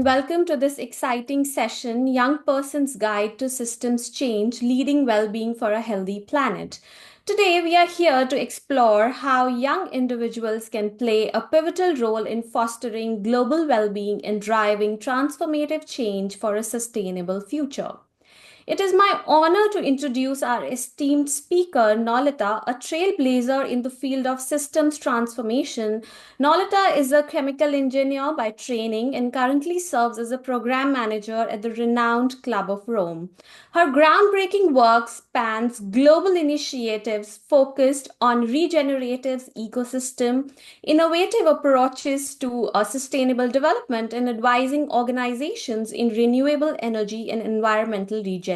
and welcome to this exciting session, Young Person's Guide to Systems Change, Leading Wellbeing for a Healthy Planet. Today, we are here to explore how young individuals can play a pivotal role in fostering global well-being and driving transformative change for a sustainable future. It is my honor to introduce our esteemed speaker, Nolita, a trailblazer in the field of systems transformation. Nolita is a chemical engineer by training and currently serves as a program manager at the renowned Club of Rome. Her groundbreaking work spans global initiatives focused on regenerative ecosystem, innovative approaches to sustainable development, and advising organizations in renewable energy and environmental regeneration.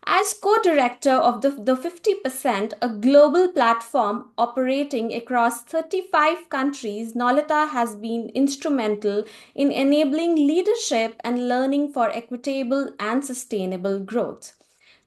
As co director of the 50%, a global platform operating across 35 countries, Nolita has been instrumental in enabling leadership and learning for equitable and sustainable growth.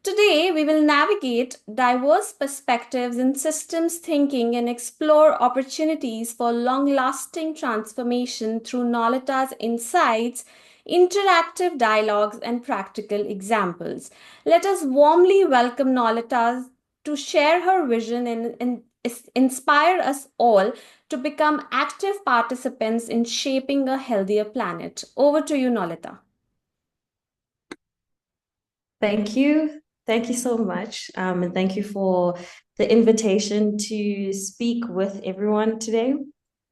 Today, we will navigate diverse perspectives in systems thinking and explore opportunities for long lasting transformation through Nolita's insights, interactive dialogues, and practical examples. Let us warmly welcome Nolita to share her vision and inspire us all to become active participants in shaping a healthier planet. Over to you, Nolita. Thank you. Thank you so much. And thank you for the invitation to speak with everyone today.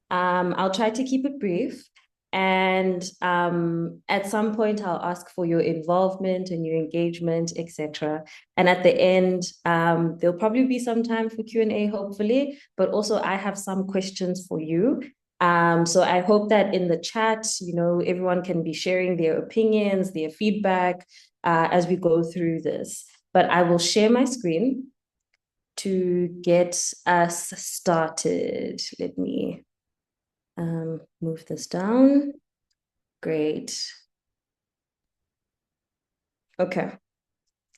I'll try to keep it brief. And at some point, I'll ask for your involvement and your engagement, etc. And at the end, there'll probably be some time for Q&A, hopefully. But also, I have some questions for you. So I hope that in the chat, everyone can be sharing their opinions, their feedback, as we go through this. But I will share my screen to get us started. Let me move this down. Great. Okay.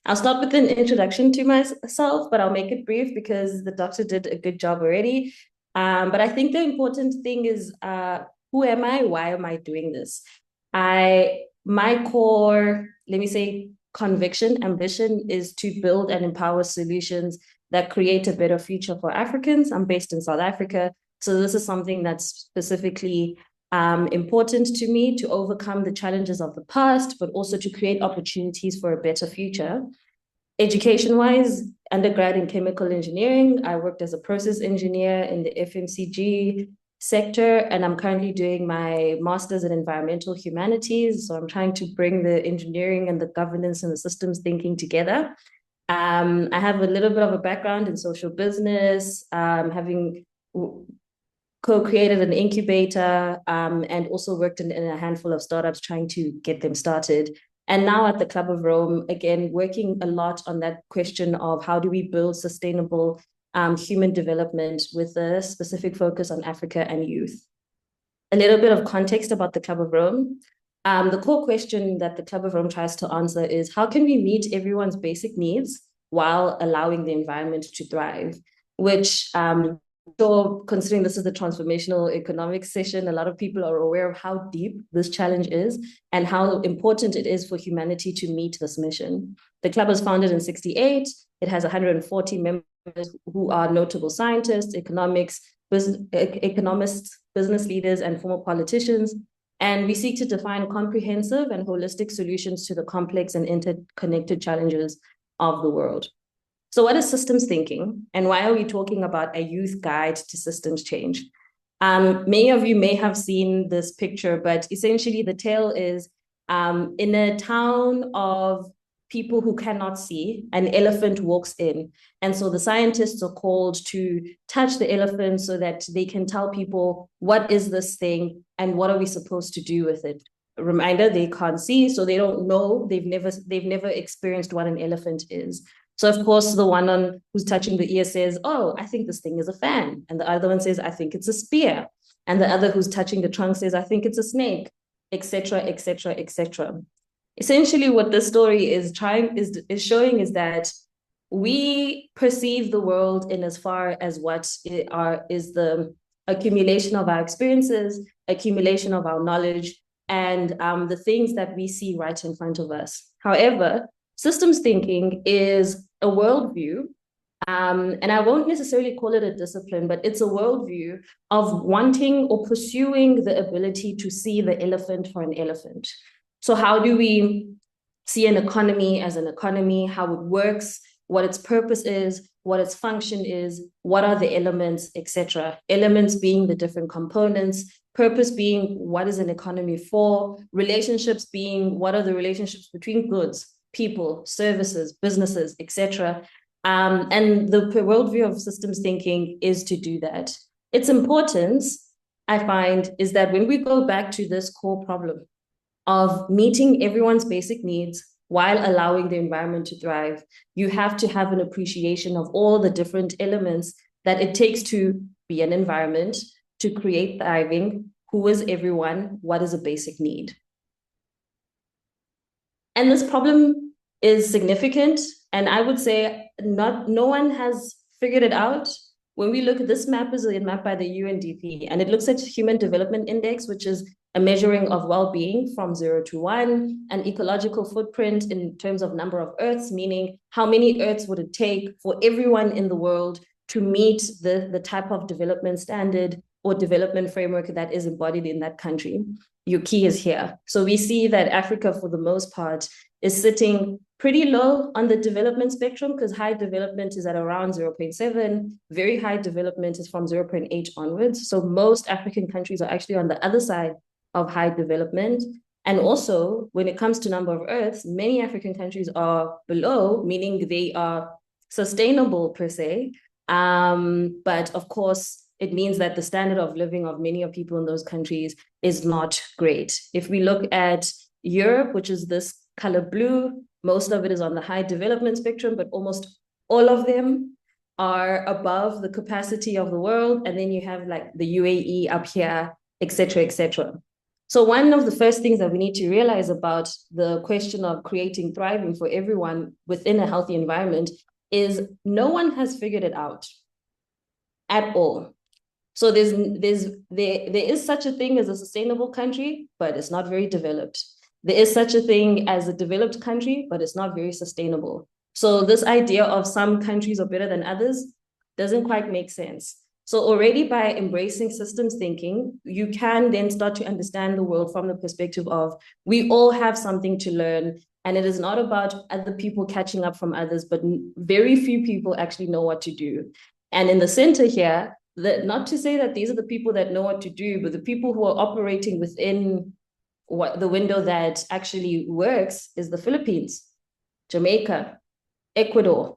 I'll start with an introduction to myself, but I'll make it brief because the doctor did a good job already. But I think the important thing is, who am I? Why am I doing this? My core, let me say, conviction, ambition is to build and empower solutions that create a better future for Africans. I'm based in South Africa, so this is something that's specifically important to me, to overcome the challenges of the past, but also to create opportunities for a better future. Education-wise, undergrad in chemical engineering, I worked as a process engineer in the FMCG sector, and I'm currently doing my master's in environmental humanities. So I'm trying to bring the engineering and the governance and the systems thinking together. I have a little bit of a background in social business, having co-created an incubator, and also worked in a handful of startups trying to get them started. And now at the Club of Rome, again, working a lot on that question of how do we build sustainable human development with a specific focus on Africa and youth. A little bit of context about the Club of Rome. The core question that the Club of Rome tries to answer is, how can we meet everyone's basic needs while allowing the environment to thrive? Which, so considering this is the transformational economics session, a lot of people are aware of how deep this challenge is and how important it is for humanity to meet this mission. The club was founded in 1968. It has 140 members who are notable scientists, economists, business leaders, and former politicians. And we seek to define comprehensive and holistic solutions to the complex and interconnected challenges of the world. So what is systems thinking, and why are we talking about a youth guide to systems change? Many of you may have seen this picture, but essentially the tale is in a town of people who cannot see, an elephant walks in. And so the scientists are called to touch the elephant so that they can tell people, what is this thing and what are we supposed to do with it? A reminder, they can't see, so they don't know, they've never experienced what an elephant is. So of course, the one who's touching the ear says, oh, I think this thing is a fan. And the other one says, I think it's a spear. And the other who's touching the trunk says, I think it's a snake, etc., etc., etc. Essentially, what this story is showing is that we perceive the world in as far as what is the accumulation of our experiences, accumulation of our knowledge, and the things that we see right in front of us. However, systems thinking is a worldview, and I won't necessarily call it a discipline, but it's a worldview of wanting or pursuing the ability to see the elephant for an elephant. So how do we see an economy as an economy, how it works, what its purpose is, what its function is, what are the elements, etc. Elements being the different components, purpose being what is an economy for, relationships being what are the relationships between goods, people, services, businesses, etc. And the worldview of systems thinking is to do that. Its importance, I find, is that when we go back to this core problem of meeting everyone's basic needs while allowing the environment to thrive, you have to have an appreciation of all the different elements that it takes to be an environment, to create thriving, who is everyone, what is a basic need. And this problem is significant, and I would say no one has figured it out. When we look at this map, is a map by the UNDP, and it looks at Human Development Index, which is a measuring of well-being from 0 to 1, an ecological footprint in terms of number of Earths, meaning how many Earths would it take for everyone in the world to meet the type of development standard or development framework that is embodied in that country. Your key is here. So we see that Africa, for the most part, is sitting pretty low on the development spectrum, because high development is at around 0.7, very high development is from 0.8 onwards. So most African countries are actually on the other side of high development. And also, when it comes to number of Earths, many African countries are below, meaning they are sustainable per se. But of course, it means that the standard of living of many of people in those countries is not great. If we look at Europe, which is this color blue, most of it is on the high development spectrum, but almost all of them are above the capacity of the world. And then you have like the UAE up here, et cetera, et cetera. So one of the first things that we need to realize about the question of creating thriving for everyone within a healthy environment is no one has figured it out at all. So there is such a thing as a sustainable country, but it's not very developed. There is such a thing as a developed country, but it's not very sustainable. So this idea of some countries are better than others doesn't quite make sense. So already by embracing systems thinking, you can then start to understand the world from the perspective of we all have something to learn. And it is not about other people catching up from others, but very few people actually know what to do. And in the center here, not to say that these are the people that know what to do, but the people who are operating within what the window that actually works is the Philippines, Jamaica, Ecuador,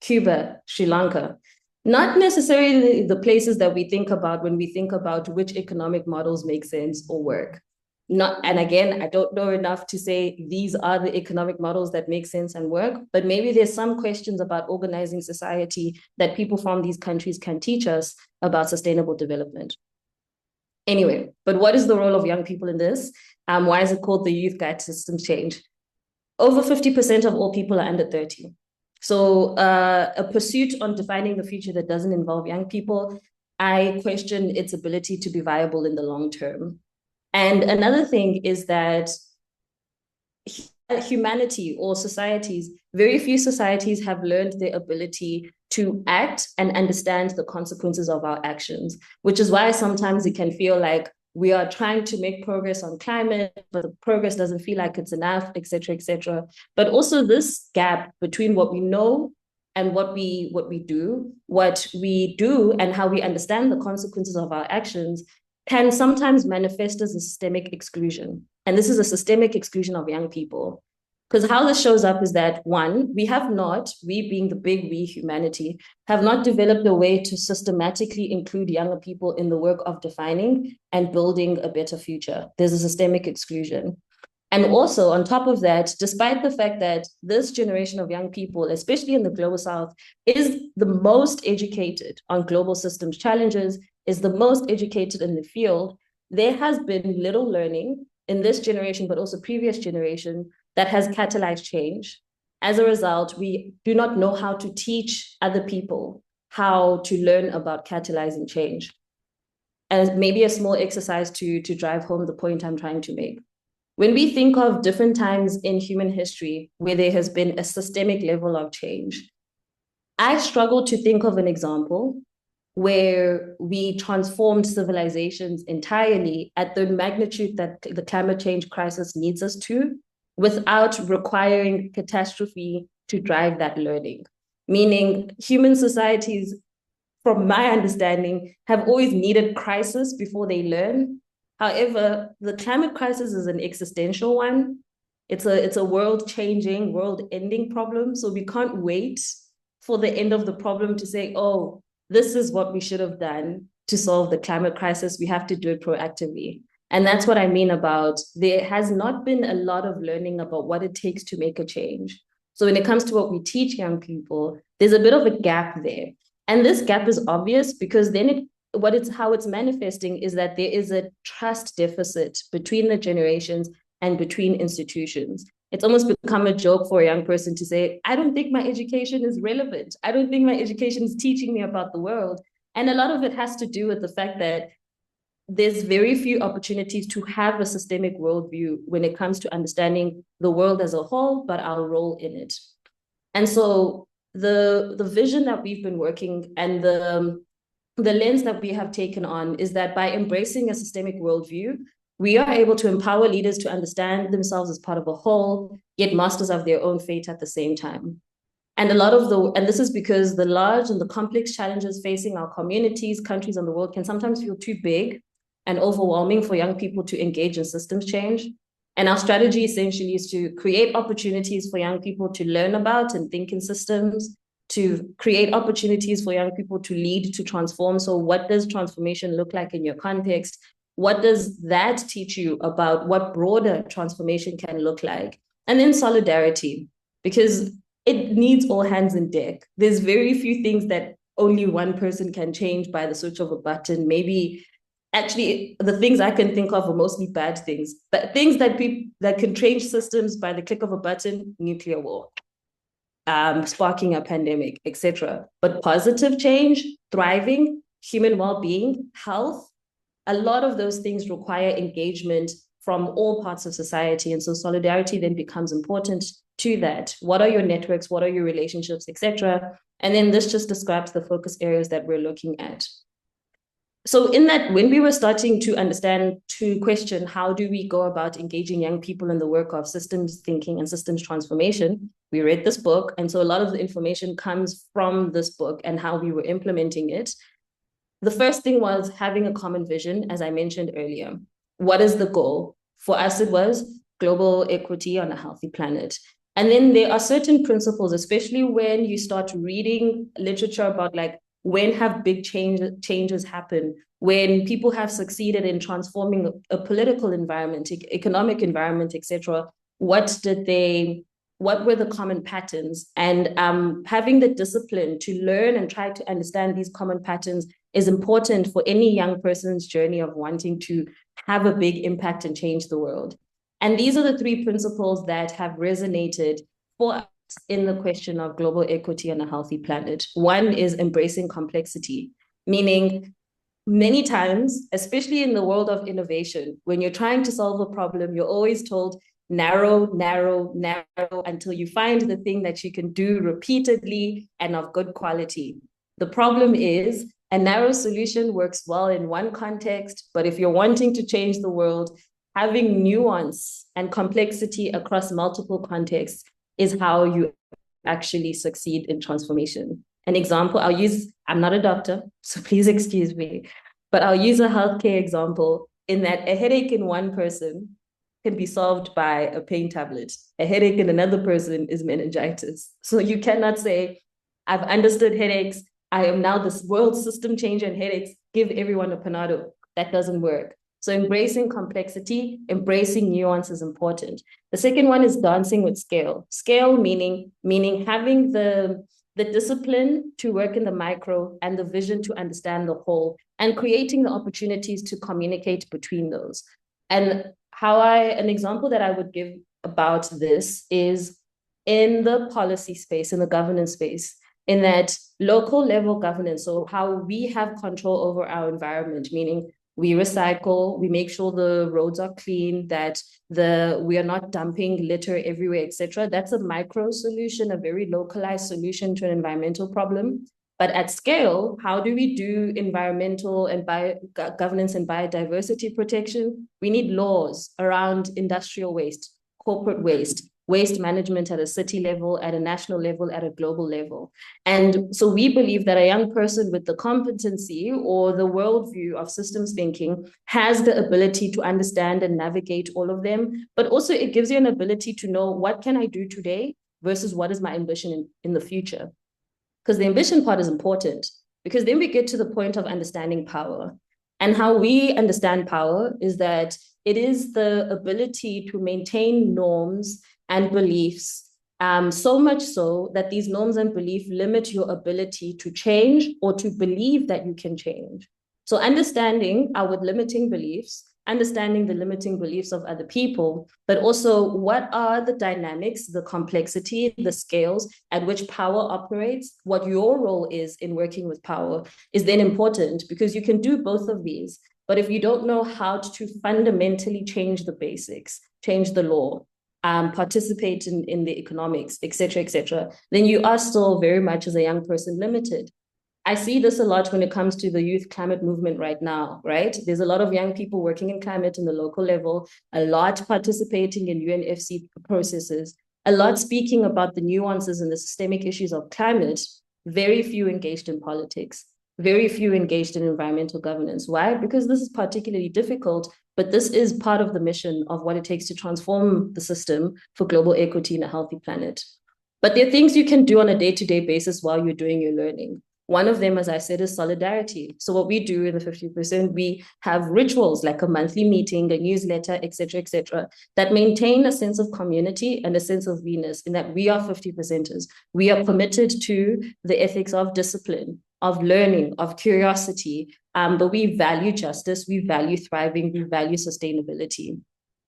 Cuba, Sri Lanka. Not necessarily the places that we think about when we think about which economic models make sense or work. And again, I don't know enough to say these are the economic models that make sense and work, but maybe there's some questions about organizing society that people from these countries can teach us about sustainable development. Anyway, but what is the role of young people in this? Why is it called the Youth Guide to Systems Change? Over 50% of all people are under 30. So a pursuit on defining the future that doesn't involve young people, I question its ability to be viable in the long term. And another thing is that humanity or societies, very few societies have learned their ability to act and understand the consequences of our actions, which is why sometimes it can feel like we are trying to make progress on climate, but the progress doesn't feel like it's enough, et cetera, et cetera. But also this gap between what we know and what we do and how we understand the consequences of our actions can sometimes manifest as a systemic exclusion. And this is a systemic exclusion of young people. Because how this shows up is that, one, we being the big we, humanity, have not developed a way to systematically include younger people in the work of defining and building a better future. There's a systemic exclusion. And also, on top of that, despite the fact that this generation of young people, especially in the global south, is the most educated on global systems challenges, is the most educated in the field, there has been little learning in this generation, but also previous generation, that has catalyzed change. As a result, we do not know how to teach other people how to learn about catalyzing change. And maybe a small exercise to drive home the point I'm trying to make. When we think of different times in human history where there has been a systemic level of change, I struggle to think of an example where we transformed civilizations entirely at the magnitude that the climate change crisis needs us to without requiring catastrophe to drive that learning. Meaning, human societies, from my understanding, have always needed crisis before they learn. However, the climate crisis is an existential one. It's a world-changing, world-ending problem. So we can't wait for the end of the problem to say, oh, this is what we should have done to solve the climate crisis. We have to do it proactively. And that's what I mean about there has not been a lot of learning about what it takes to make a change. So when it comes to what we teach young people, there's a bit of a gap there. And this gap is obvious because then how it's manifesting is that there is a trust deficit between the generations and between institutions. It's almost become a joke for a young person to say, I don't think my education is relevant. I don't think my education is teaching me about the world. And a lot of it has to do with the fact that there's very few opportunities to have a systemic worldview when it comes to understanding the world as a whole, but our role in it. And so the vision that we've been working and the lens that we have taken on is that by embracing a systemic worldview, we are able to empower leaders to understand themselves as part of a whole, yet masters of their own fate at the same time. And this is because the large and the complex challenges facing our communities, countries, and the world can sometimes feel too big and overwhelming for young people to engage in systems change. And our strategy essentially is to create opportunities for young people to learn about and think in systems, to create opportunities for young people to lead, to transform. So what does transformation look like in your context? What does that teach you about what broader transformation can look like? And then solidarity, because it needs all hands in deck. There's very few things that only one person can change by the switch of a button. Maybe actually the things I can think of are mostly bad things, but things that can change systems by the click of a button: nuclear war, sparking a pandemic, etc. But positive change, thriving, human well-being, health, a lot of those things require engagement from all parts of society. And so solidarity then becomes important to that. What are your networks? What are your relationships, etc.? And then this just describes the focus areas that we're looking at. So in that, when we were starting to understand, to question how do we go about engaging young people in the work of systems thinking and systems transformation, we read this book. And so a lot of the information comes from this book and how we were implementing it. The first thing was having a common vision, as I mentioned earlier. What is the goal? For us, it was global equity on a healthy planet. And then there are certain principles, especially when you start reading literature about like when have big changes happened, when people have succeeded in transforming a political environment, economic environment, etc. What were the common patterns? And having the discipline to learn and try to understand these common patterns is important for any young person's journey of wanting to have a big impact and change the world. And these are the three principles that have resonated for us in the question of global equity on a healthy planet. One is embracing complexity, meaning many times, especially in the world of innovation, when you're trying to solve a problem, you're always told narrow, narrow, narrow until you find the thing that you can do repeatedly and of good quality. The problem is a narrow solution works well in one context, but if you're wanting to change the world, having nuance and complexity across multiple contexts is how you actually succeed in transformation. An example I'm not a doctor, so please excuse me, but I'll use a healthcare example in that a headache in one person can be solved by a pain tablet. A headache in another person is meningitis. So you cannot say, I've understood headaches, I am now this world system changer in headaches, give everyone a Panado. That doesn't work. So embracing complexity, embracing nuance is important. The second one is dancing with scale. Scale meaning having the discipline to work in the micro and the vision to understand the whole and creating the opportunities to communicate between those. And an example that I would give about this is in the policy space, in the governance space, in that local level governance, so how we have control over our environment, meaning we recycle, we make sure the roads are clean, that we are not dumping litter everywhere, etc. That's a micro solution, a very localized solution to an environmental problem. But at scale, how do we do environmental and governance and biodiversity protection? We need laws around industrial waste, corporate waste, waste management at a city level, at a national level, at a global level. And so we believe that a young person with the competency or the worldview of systems thinking has the ability to understand and navigate all of them, but also it gives you an ability to know what can I do today versus what is my ambition in the future. Because the ambition part is important, because then we get to the point of understanding power. And how we understand power is that it is the ability to maintain norms and beliefs, so much so that these norms and beliefs limit your ability to change or to believe that you can change. So understanding our limiting beliefs, understanding the limiting beliefs of other people, but also what are the dynamics, the complexity, the scales at which power operates, what your role is in working with power is then important, because you can do both of these. But if you don't know how to fundamentally change the basics, change the law, participate in the economics, etc., then you are still very much as a young person limited. I see this a lot when it comes to the youth climate movement right now, right? There's a lot of young people working in climate in the local level, a lot participating in UNFC processes, a lot speaking about the nuances and the systemic issues of climate, very few engaged in politics, very few engaged in environmental governance. Why? Because this is particularly difficult, but this is part of the mission of what it takes to transform the system for global equity in a healthy planet. But there are things you can do on a day-to-day basis while you're doing your learning. One of them, as I said, is solidarity. So what we do in the 50%, we have rituals like a monthly meeting, a newsletter, etc., that maintain a sense of community and a sense of we-ness, in that we are 50%ers. We are committed to the ethics of discipline, of learning, of curiosity, but we value justice, we value thriving, we value sustainability.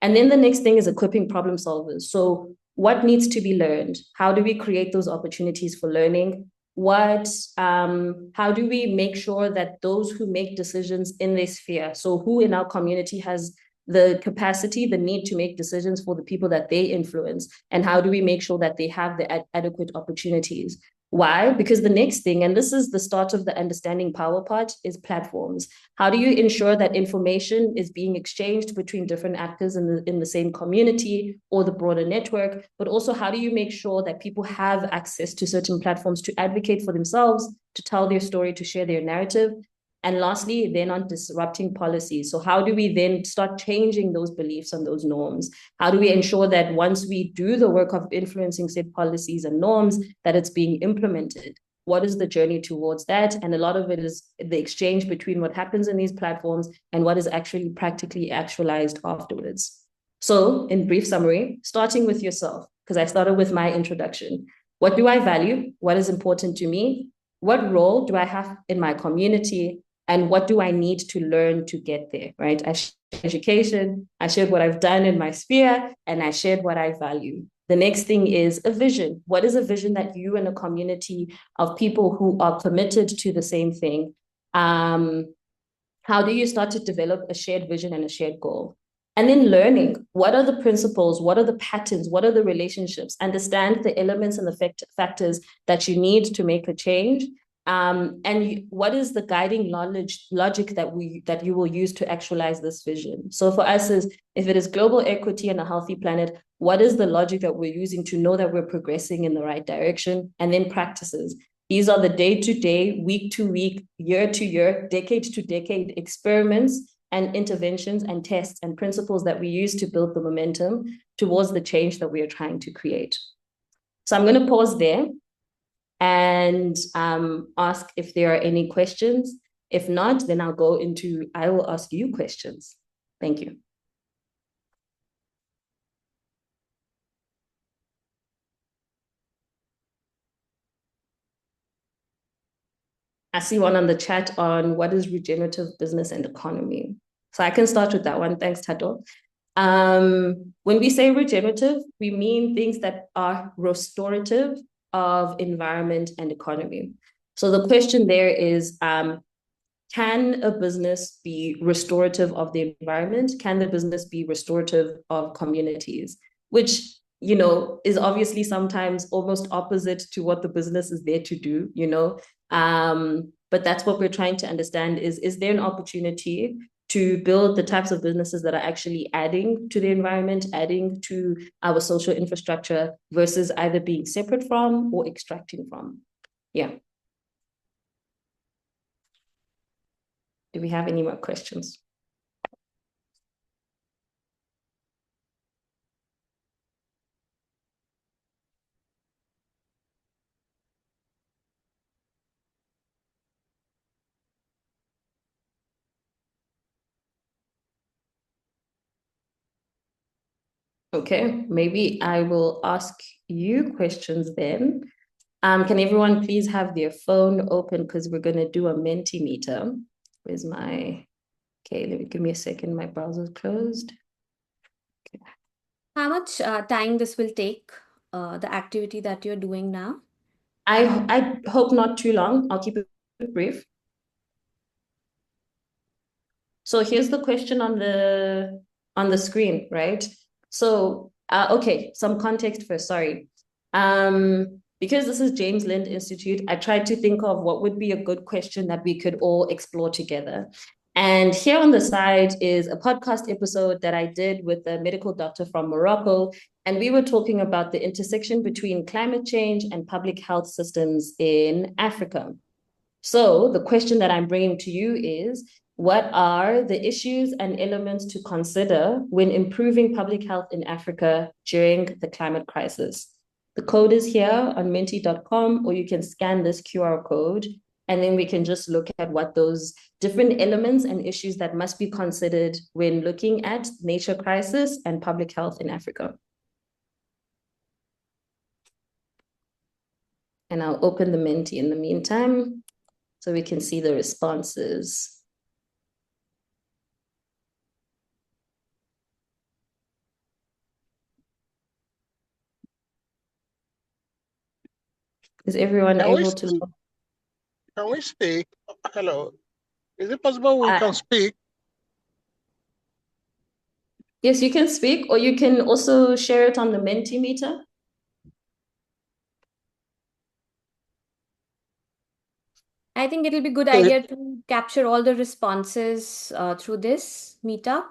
And then the next thing is equipping problem solvers. So what needs to be learned? How do we create those opportunities for learning? How do we make sure that those who make decisions in this sphere, so who in our community has the capacity, the need to make decisions for the people that they influence, and how do we make sure that they have the adequate opportunities? Why? Because the next thing, and this is the start of the understanding power part, is platforms. How do you ensure that information is being exchanged between different actors in the same community or the broader network? But also, how do you make sure that people have access to certain platforms to advocate for themselves, to tell their story, to share their narrative? And lastly, then on disrupting policies. So how do we then start changing those beliefs and those norms? How do we ensure that once we do the work of influencing said policies and norms, that it's being implemented? What is the journey towards that? And a lot of it is the exchange between what happens in these platforms and what is actually practically actualized afterwards. So in brief summary, starting with yourself, because I started with my introduction. What do I value? What is important to me? What role do I have in my community? And what do I need to learn to get there, right? I shared education, I shared what I've done in my sphere, and I shared what I value. The next thing is a vision. What is a vision that you and a community of people who are committed to the same thing? How do you start to develop a shared vision and a shared goal? And then learning, what are the principles, what are the patterns, what are the relationships? Understand the elements and the factors that you need to make a change. And what is the guiding logic that you will use to actualize this vision? So for us, if it is global equity and a healthy planet, what is the logic that we're using to know that we're progressing in the right direction? And then practices. These are the day-to-day, week-to-week, year-to-year, decade-to-decade experiments and interventions and tests and principles that we use to build the momentum towards the change that we are trying to create. So I'm going to pause there and ask if there are any questions. If not, then I will ask you questions. Thank you. I see one on the chat on what is regenerative business and economy. So I can start with that one. Thanks, Tato. When we say regenerative, we mean things that are restorative of environment and economy. So the question there is, can a business be restorative of the environment? Can the business be restorative of communities? Which, is obviously sometimes almost opposite to what the business is there to do. But that's what we're trying to understand is there an opportunity to build the types of businesses that are actually adding to the environment, adding to our social infrastructure versus either being separate from or extracting from. Yeah. Do we have any more questions? Okay, maybe I will ask you questions then. Can everyone please have their phone open because we're going to do a Mentimeter. Where's my... Okay, give me a second. My browser's closed. Okay. How much time this will take, the activity that you're doing now? I hope not too long. I'll keep it brief. So here's the question on the screen, right? So okay, some context first. Sorry, because this is James Lind Institute, I tried to think of what would be a good question that we could all explore together. And here on the side is a podcast episode that I did with a medical doctor from Morocco. And we were talking about the intersection between climate change and public health systems in Africa. So the question that I'm bringing to you is, what are the issues and elements to consider when improving public health in Africa during the climate crisis? The code is here on menti.com, or you can scan this QR code, and then we can just look at what those different elements and issues that must be considered when looking at nature crisis and public health in Africa. And I'll open the Menti in the meantime so we can see the responses. Is everyone Can able to? can we speak? Hello. Is it possible we can speak? Yes, you can speak, or you can also share it on the Mentimeter. I think it'll be a good idea to capture all the responses through this meetup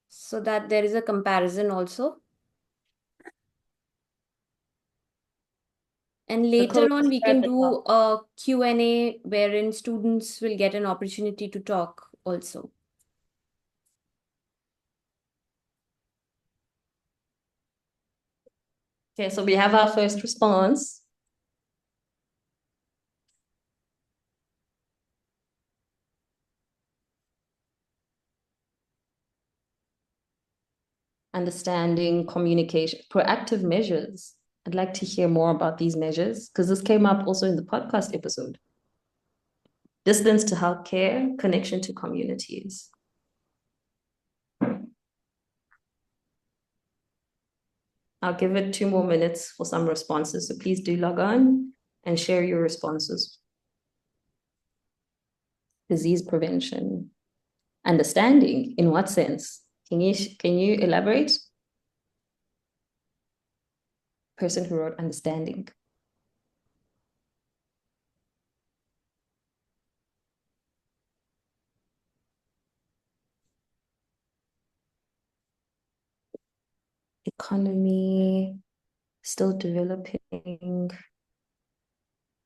so that there is a comparison also. And later on, we can do a Q&A wherein students will get an opportunity to talk also. Okay, so we have our first response. Understanding, communication, proactive measures. I'd like to hear more about these measures because this came up also in the podcast episode. Distance to healthcare, connection to communities. I'll give it 2 more minutes for some responses. So please do log on and share your responses. Disease prevention. Understanding, in what sense? Can you elaborate? Person who wrote understanding. Economy, still developing.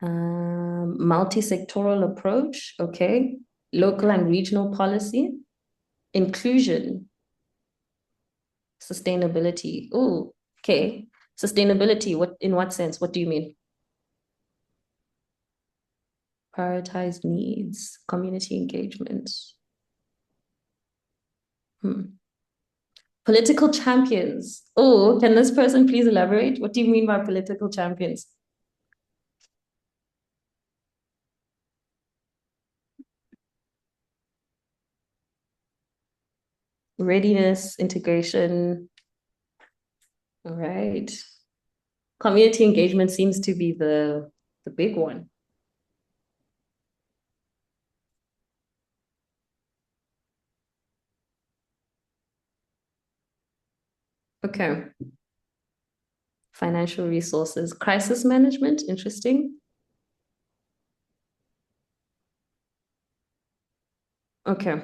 Multi-sectoral approach, okay. Local and regional policy. Inclusion. Sustainability. Oh, okay. Sustainability, in what sense? What do you mean? Prioritize needs, community engagement. Political champions. Oh, can this person please elaborate? What do you mean by political champions? Readiness, integration. All right. Community engagement seems to be the big one. Okay. Financial resources, crisis management, interesting. Okay.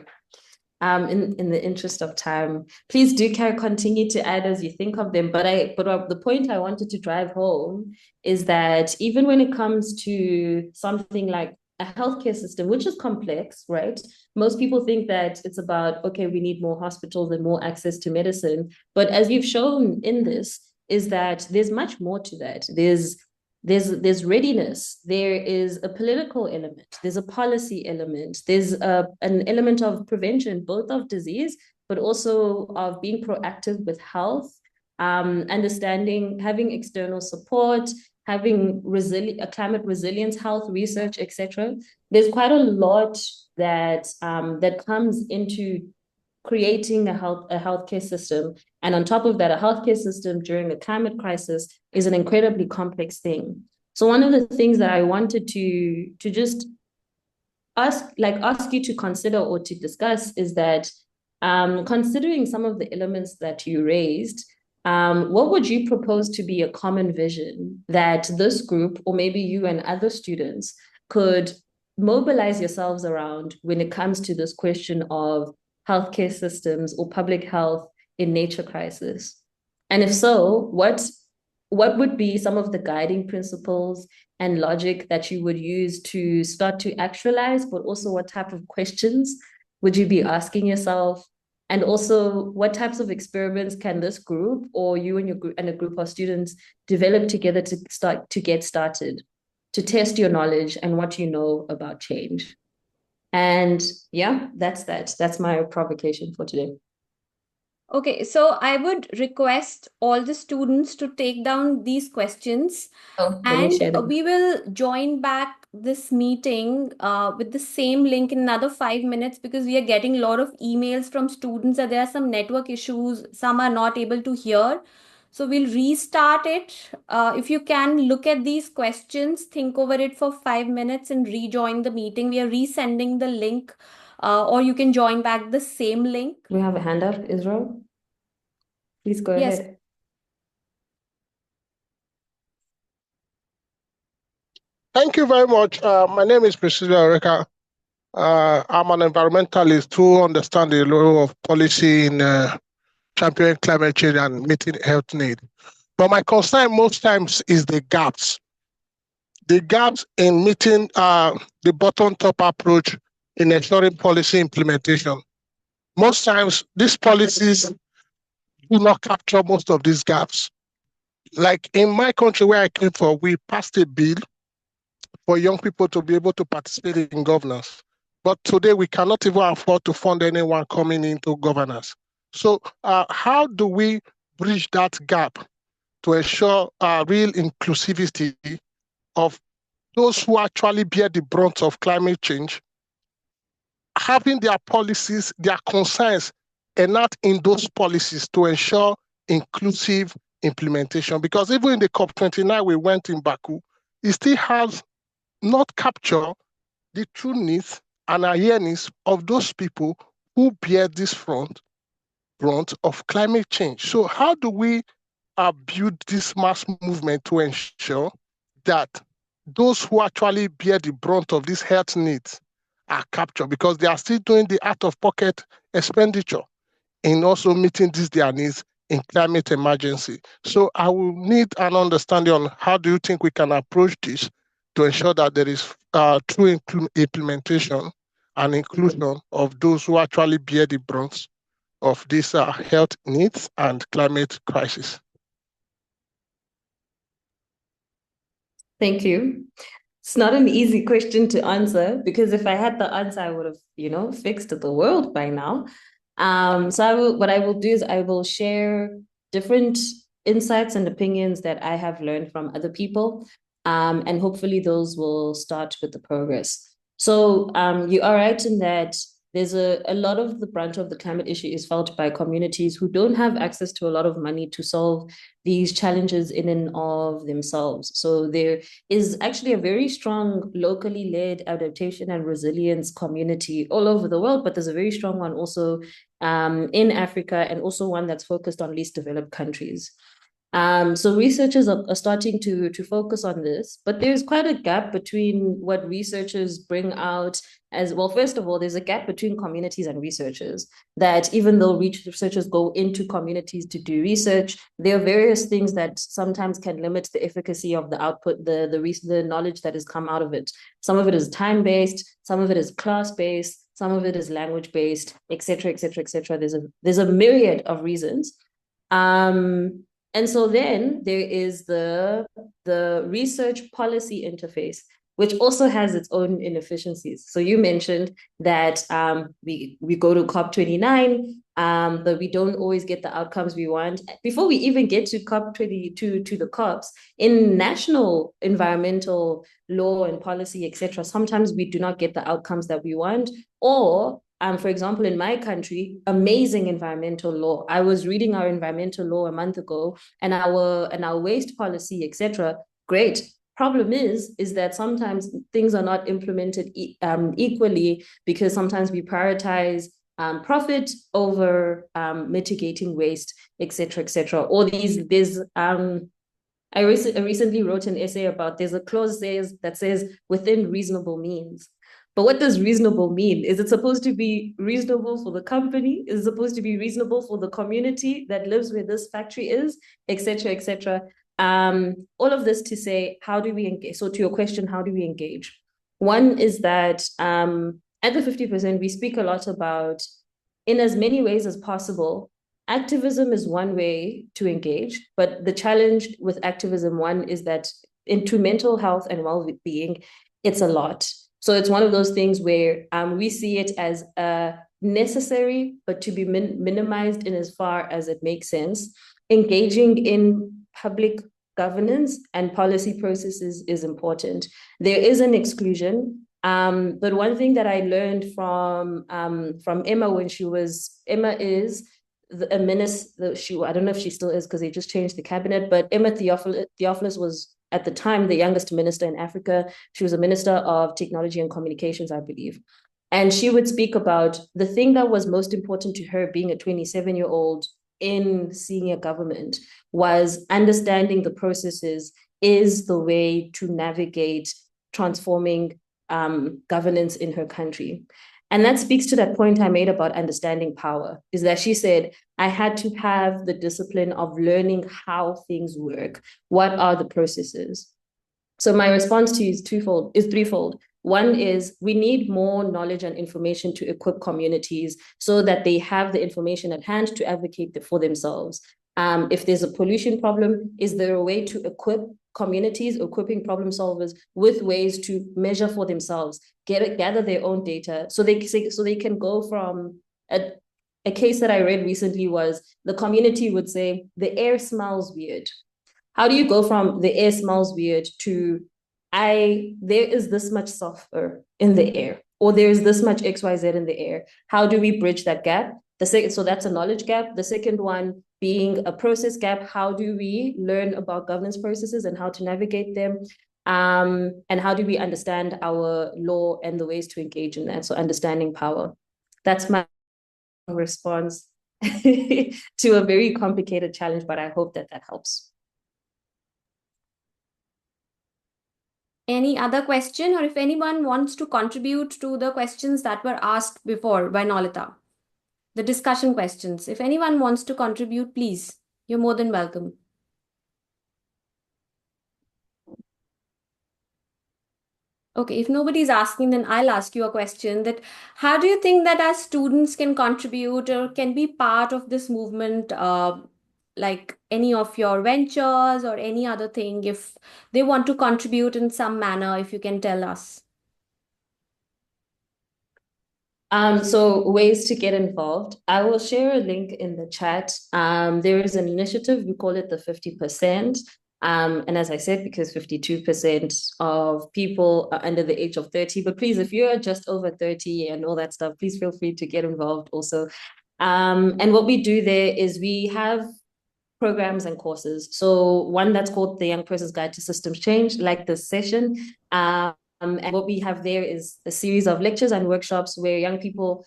In the interest of time, please do continue to add as you think of them. But the point I wanted to drive home is that even when it comes to something like a healthcare system, which is complex, right? Most people think that it's about, okay, we need more hospitals and more access to medicine. But as you've shown in this, is that there's much more to that. There's readiness, there is a political element, there's a policy element, there's an element of prevention, both of disease but also of being proactive with health, understanding, having external support, having climate resilience, health research, etc. There's quite a lot that that comes into creating a healthcare system. And on top of that, a healthcare system during a climate crisis is an incredibly complex thing. So one of the things that I wanted to just ask you to consider or to discuss is that, considering some of the elements that you raised, what would you propose to be a common vision that this group, or maybe you and other students, could mobilize yourselves around when it comes to this question of healthcare systems or public health in nature crisis? And if so, what would be some of the guiding principles and logic that you would use to start to actualize, but also what type of questions would you be asking yourself? And also, what types of experiments can this group or you and your group and a group of students develop together to get started, to test your knowledge and what you know about change? And yeah, that's that. That's my provocation for today. Okay, so I would request all the students to take down these questions, Oh, let me and share them. we will join back this meeting with the same link in another 5 minutes, because we are getting a lot of emails from students that there are some network issues, some are not able to hear. So we'll restart it. If you can look at these questions, think over it for 5 minutes and rejoin the meeting. We are resending the link, or you can join back the same link. We have a hand up, Israel. Please go Yes. ahead. Thank you very much. My name is Priscilla Oreka. I'm an environmentalist who understands the role of policy in championing climate change and meeting health needs. But my concern most times is the gaps. The gaps in meeting the bottom-top approach in ensuring policy implementation. Most times, these policies do not capture most of these gaps. Like in my country where I came from, we passed a bill for young people to be able to participate in governance. But today we cannot even afford to fund anyone coming into governance. So how do we bridge that gap to ensure real inclusivity of those who actually bear the brunt of climate change, having their policies, their concerns enact in those policies to ensure inclusive implementation? Because even in the COP29 we went in Baku, it still has not captured the true needs and awareness of those people who bear this brunt of climate change. So how do we build this mass movement to ensure that those who actually bear the brunt of these health needs are captured, because they are still doing the out-of-pocket expenditure in also meeting these their needs in climate emergency? So I will need an understanding on how do you think we can approach this to ensure that there is true implementation and inclusion of those who actually bear the brunt of these health needs and climate crisis. Thank you. It's not an easy question to answer, because if I had the answer, I would have, fixed the world by now. So what I will do is I will share different insights and opinions that I have learned from other people. And hopefully those will start with the progress. So you are right in that there's a lot of the brunt of the climate issue is felt by communities who don't have access to a lot of money to solve these challenges in and of themselves. So there is actually a very strong locally led adaptation and resilience community all over the world, but there's a very strong one also in Africa, and also one that's focused on least developed countries. So researchers are starting to focus on this, but there's quite a gap between what researchers bring out as well. First of all, there's a gap between communities and researchers, that even though researchers go into communities to do research, there are various things that sometimes can limit the efficacy of the output, the knowledge that has come out of it. Some of it is time-based, some of it is class-based, some of it is language-based, et cetera, et cetera, et cetera. There's a myriad of reasons. And so then there is the research policy interface, which also has its own inefficiencies. So you mentioned that we go to COP29, but we don't always get the outcomes we want. Before we even get to COP22, to the COPs, in national environmental law and policy, etc., sometimes we do not get the outcomes that we want, or for example, in my country, amazing environmental law. I was reading our environmental law a month ago, and our waste policy, etc. Great. Problem is that sometimes things are not implemented equally, because sometimes we prioritize profit over mitigating waste, etc., etc. All these I recently wrote an essay about, there's a clause that says within reasonable means. But what does reasonable mean? Is it supposed to be reasonable for the company? Is it supposed to be reasonable for the community that lives where this factory is, et cetera, et cetera? All of this to say, how do we engage? So to your question, how do we engage? One is that at the 50%, we speak a lot about, in as many ways as possible, activism is one way to engage, but the challenge with activism, one, is that into mental health and well-being, it's a lot. So it's one of those things where we see it as necessary, but to be minimized in as far as it makes sense. Engaging in public governance and policy processes is important. There is an exclusion, but one thing that I learned from Emma when Emma is a minister. I don't know if she still is, because they just changed the cabinet, but Emma Theophilus was, at the time, the youngest minister in Africa. She was a minister of technology and communications, I believe. And she would speak about the thing that was most important to her, being a 27-year-old in senior government, was understanding the processes is the way to navigate transforming governance in her country. And that speaks to that point I made about understanding power, is that she said, I had to have the discipline of learning how things work. What are the processes? So my response to you is threefold. One is, we need more knowledge and information to equip communities so that they have the information at hand to advocate for themselves. If there's a pollution problem, is there a way to equip communities, equipping problem solvers with ways to measure for themselves, gather their own data, so they can go from a case that I read recently was, the community would say, the air smells weird. How do you go from the air smells weird to there is this much sulfur in the air, or there is this much XYZ in the air? How do we bridge that gap? So that's a knowledge gap. The second one being a process gap. How do we learn about governance processes and how to navigate them? And how do we understand our law and the ways to engage in that? So understanding power. That's my response to a very complicated challenge, but I hope that helps. Any other question, or if anyone wants to contribute to the questions that were asked before by Nolita, the discussion questions, if anyone wants to contribute, please, you're more than welcome. Okay, if nobody's asking, then I'll ask you a question, that how do you think that as students can contribute or can be part of this movement, like any of your ventures or any other thing, if they want to contribute in some manner, if you can tell us? So ways to get involved. I will share a link in the chat. There is an initiative, we call it the 50%. And as I said, because 52% of people are under the age of 30, but please, if you're just over 30 and all that stuff, please feel free to get involved also. And what we do there is we have programs and courses. So one that's called the Young Person's Guide to Systems Change, like this session. And what we have there is a series of lectures and workshops where young people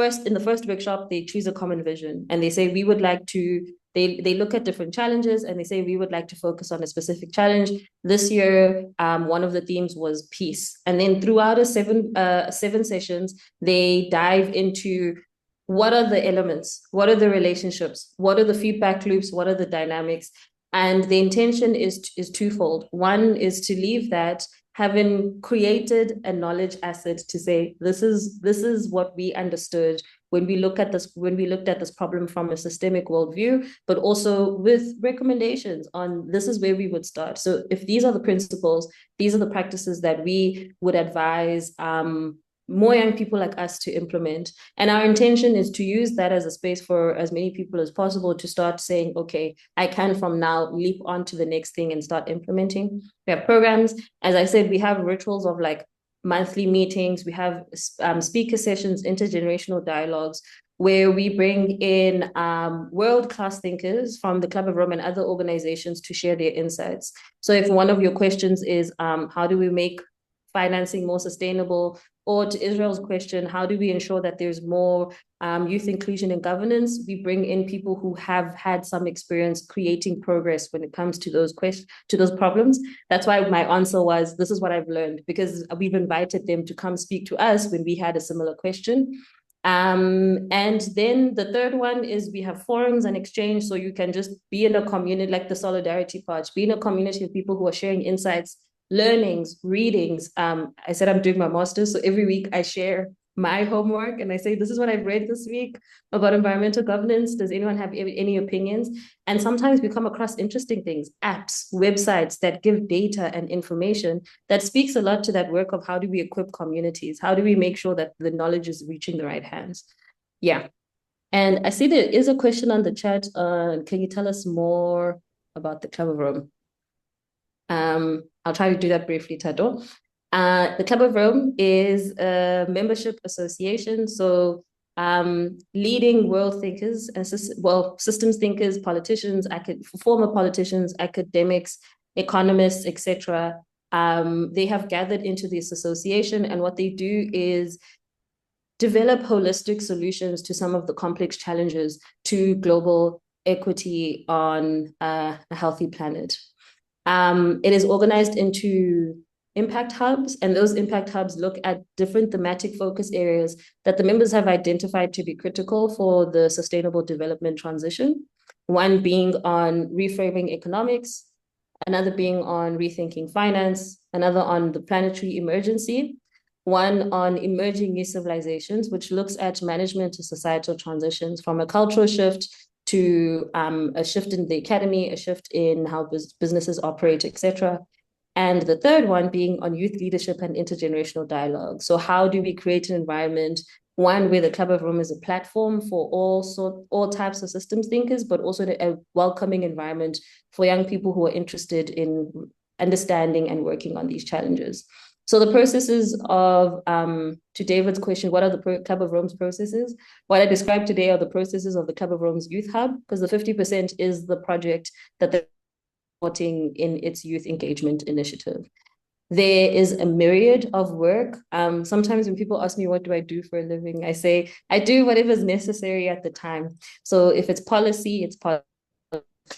in the first workshop, they choose a common vision and they say, we would like to, they look at different challenges and they say, we would like to focus on a specific challenge. This year, one of the themes was peace. And then throughout seven sessions, they dive into what are the elements, what are the relationships, what are the feedback loops, what are the dynamics. And the intention is twofold. One is to leave that having created a knowledge asset to say, this is what we understood when we looked at this problem from a systemic worldview, but also with recommendations on this is where we would start. So if these are the principles, these are the practices that we would advise more young people like us to implement. And our intention is to use that as a space for as many people as possible to start saying, okay, I can from now leap on to the next thing and start implementing. We have programs. As I said, we have rituals of like monthly meetings. We have speaker sessions, intergenerational dialogues, where we bring in world-class thinkers from the Club of Rome and other organizations to share their insights. So if one of your questions is, how do we make financing more sustainable? Or to Israel's question, how do we ensure that there's more youth inclusion and governance? We bring in people who have had some experience creating progress when it comes to those problems. That's why my answer was, this is what I've learned, because we've invited them to come speak to us when we had a similar question. And then the third one is we have forums and exchange. So you can just be in a community, like the solidarity part, be in a community of people who are sharing insights, learnings, readings. I said I'm doing my master's, so every week I share my homework and I say, this is what I've read this week about environmental governance. Does anyone have any opinions? And sometimes we come across interesting things, apps, websites that give data and information that speaks a lot to that work of how do we equip communities? How do we make sure that the knowledge is reaching the right hands? Yeah. And I see there is a question on the chat. Can you tell us more about the Club of Rome? I'll try to do that briefly, Tado. The Club of Rome is a membership association. So leading world thinkers and systems thinkers, politicians, former politicians, academics, economists, etc. They have gathered into this association, and what they do is develop holistic solutions to some of the complex challenges to global equity on a healthy planet. It is organized into impact hubs, and those impact hubs look at different thematic focus areas that the members have identified to be critical for the sustainable development transition. One being on reframing economics, another being on rethinking finance, another on the planetary emergency, one on emerging new civilizations, which looks at management to societal transitions from a cultural shift to a shift in the academy, a shift in how businesses operate, etc. And the third one being on youth leadership and intergenerational dialogue. So how do we create an environment, one where the Club of Rome is a platform for all types of systems thinkers, but also a welcoming environment for young people who are interested in understanding and working on these challenges. So the processes of, to David's question, what are the Club of Rome's processes? What I described today are the processes of the Club of Rome's Youth Hub, because the 50% is the project that they're supporting in its youth engagement initiative. There is a myriad of work. Sometimes when people ask me, what do I do for a living? I say, I do whatever is necessary at the time. So if it's policy, it's policy.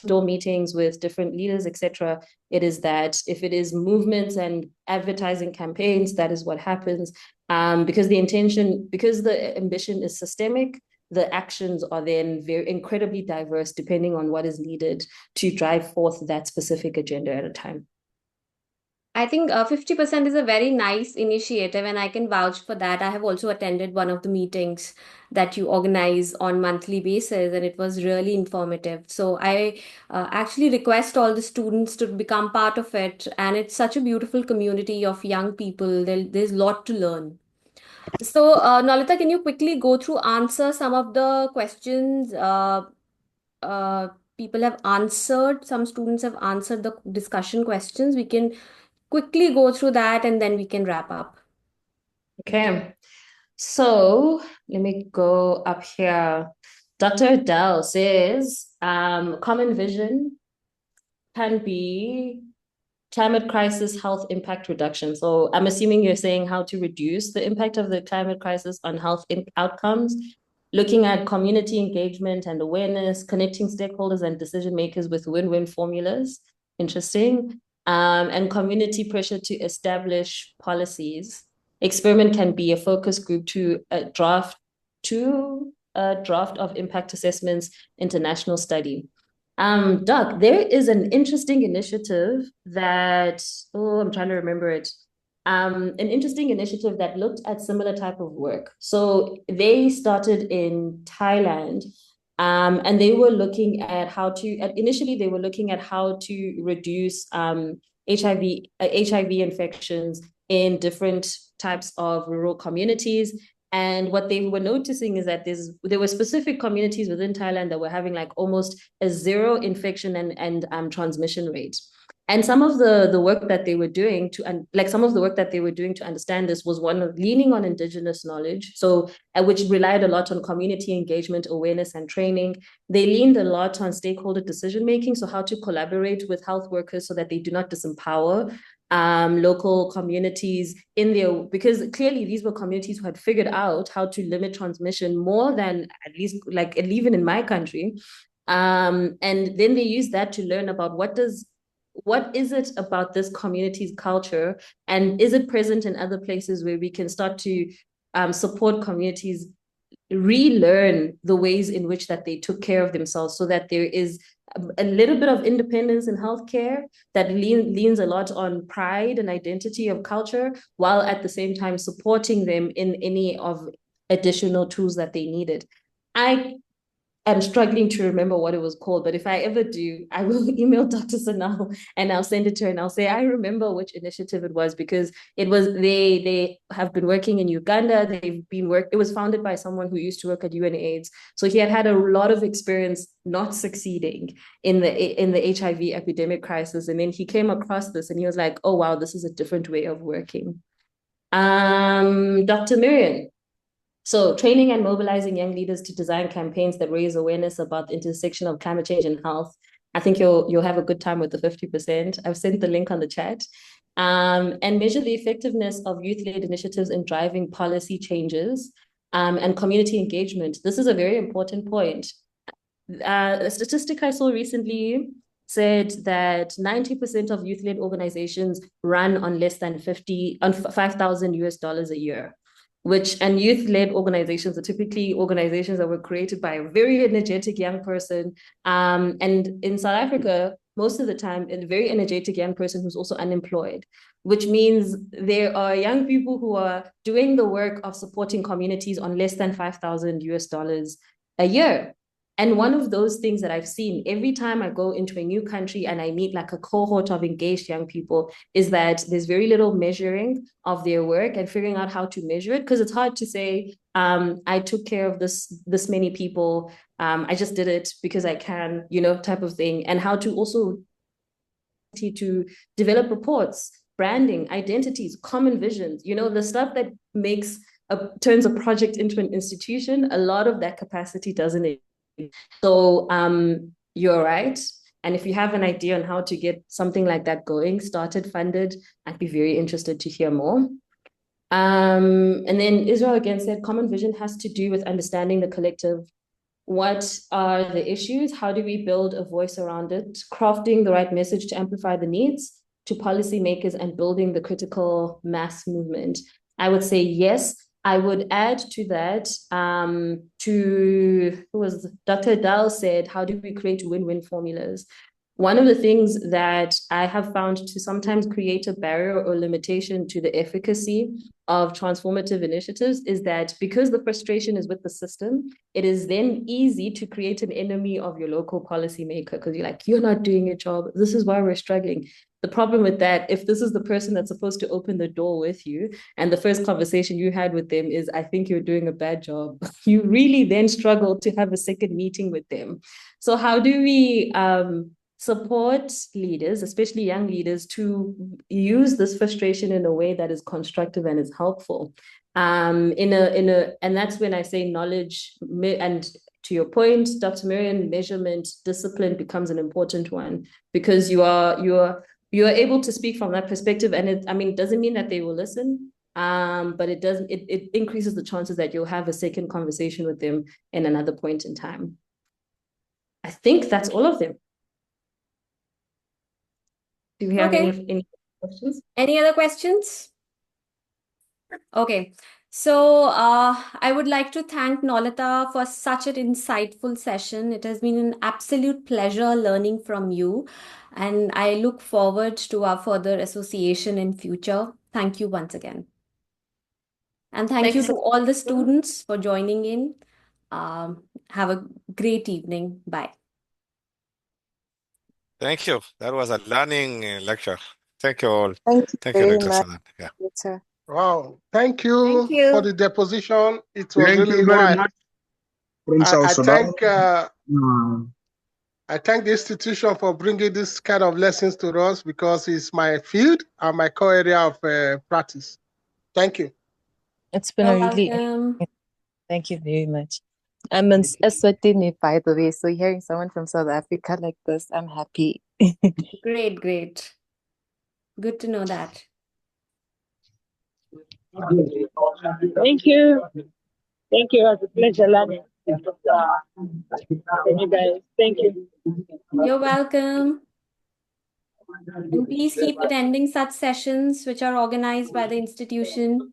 Door meetings with different leaders, etc. It is that. If it is movements and advertising campaigns, that is what happens. Because the ambition is systemic, the actions are then very incredibly diverse depending on what is needed to drive forth that specific agenda at a time. I think 50% is a very nice initiative, and I can vouch for that. I have also attended one of the meetings that you organize on monthly basis, and it was really informative. So I actually request all the students to become part of it, and it's such a beautiful community of young people. There's a lot to learn. So, Nolita, can you quickly go through answer some of the questions uh, people have answered? Some students have answered the discussion questions. We can quickly go through that and then we can wrap up. Okay. So let me go up here. Dr. Adele says, common vision can be climate crisis health impact reduction. So I'm assuming you're saying how to reduce the impact of the climate crisis on health outcomes, looking at community engagement and awareness, connecting stakeholders and decision makers with win-win formulas. Interesting. And community pressure to establish policies. Experiment can be a focus group to a draft of impact assessments, international study. Doc, there is an interesting initiative that, I'm trying to remember it. An interesting initiative that looked at similar type of work. So they started in Thailand, and they were looking at how to, initially they were looking at how to reduce HIV infections in different types of rural communities. And what they were noticing is that there were specific communities within Thailand that were having like almost a zero infection and transmission rate. And some of the work that they were doing to understand this was one leaning on indigenous knowledge, so which relied a lot on community engagement, awareness, and training. They leaned a lot on stakeholder decision making, so how to collaborate with health workers so that they do not disempower local communities because clearly these were communities who had figured out how to limit transmission more than at least like even in my country. And then they use that to learn about what is it about this community's culture, and is it present in other places where we can start to support communities relearn the ways in which that they took care of themselves, so that there is a little bit of independence in healthcare that leans a lot on pride and identity of culture, while at the same time supporting them in any of additional tools that they needed. I'm struggling to remember what it was called, but if I ever do, I will email Dr. Sanal and I'll send it to her and I'll say, I remember which initiative it was, because they have been working in Uganda. It was founded by someone who used to work at UNAIDS. So he had a lot of experience not succeeding in the HIV epidemic crisis. And then he came across this and he was like, oh, wow, this is a different way of working. Dr. Miriam. So training and mobilizing young leaders to design campaigns that raise awareness about the intersection of climate change and health. I think you'll have a good time with the 50%. I've sent the link on the chat. And measure the effectiveness of youth-led initiatives in driving policy changes and community engagement. This is a very important point. A statistic I saw recently said that 90% of youth-led organizations run on less than 5,000 US dollars a year. And youth-led organizations are typically organizations that were created by a very energetic young person. And in South Africa, most of the time, a very energetic young person who's also unemployed, which means there are young people who are doing the work of supporting communities on less than 5,000 US dollars a year. And one of those things that I've seen every time I go into a new country and I meet like a cohort of engaged young people is that there's very little measuring of their work and figuring out how to measure it, because it's hard to say, I took care of this many people. I just did it because I can, type of thing. And how to also to develop reports, branding, identities, common visions, the stuff that turns a project into an institution. A lot of that capacity doesn't exist. So you're right. And if you have an idea on how to get something like that going, started, funded, I'd be very interested to hear more. And then Israel again said, common vision has to do with understanding the collective. What are the issues? How do we build a voice around it? Crafting the right message to amplify the needs to policymakers and building the critical mass movement. I would say yes. I would add to that, Dr. Dal said, how do we create win-win formulas? One of the things that I have found to sometimes create a barrier or limitation to the efficacy of transformative initiatives is that because the frustration is with the system, it is then easy to create an enemy of your local policymaker, because you're like, you're not doing your job. This is why we're struggling. The problem with that, if this is the person that's supposed to open the door with you, and the first conversation you had with them is, I think you're doing a bad job, you really then struggle to have a second meeting with them. So how do we support leaders, especially young leaders, to use this frustration in a way that is constructive and is helpful? And that's when I say knowledge, and to your point, Dr. Marian, measurement, discipline becomes an important one, because you are you are able to speak from that perspective, and it doesn't mean that they will listen, but it increases the chances that you'll have a second conversation with them in another point in time. I think that's all of them. Do we have any questions? Any other questions? Okay. So I would like to thank Nolita for such an insightful session. It has been an absolute pleasure learning from you, and I look forward to our further association in future. Thank you once again. And thank you to all the students for joining in. Have a great evening. Bye. Thank you. That was a learning lecture. Thank you all. Thank you Thank you, very Dr. much. Sanan. Yeah. Later. Wow. Thank you Thank you. for the deposition. It was Thank really you very wide. much from South I Sudan. thank the institution for bringing this kind of lessons to us because it's my field and my core area of practice. Thank you. It's been You're a really welcome. thank you very much. I'm in Eswatini, by the way, so hearing someone from South Africa like this, I'm happy. Great, great. Good to know that. Thank you. Thank you. It was a pleasure learning. You guys. Thank you. You're welcome. And please keep attending such sessions which are organized by the institution.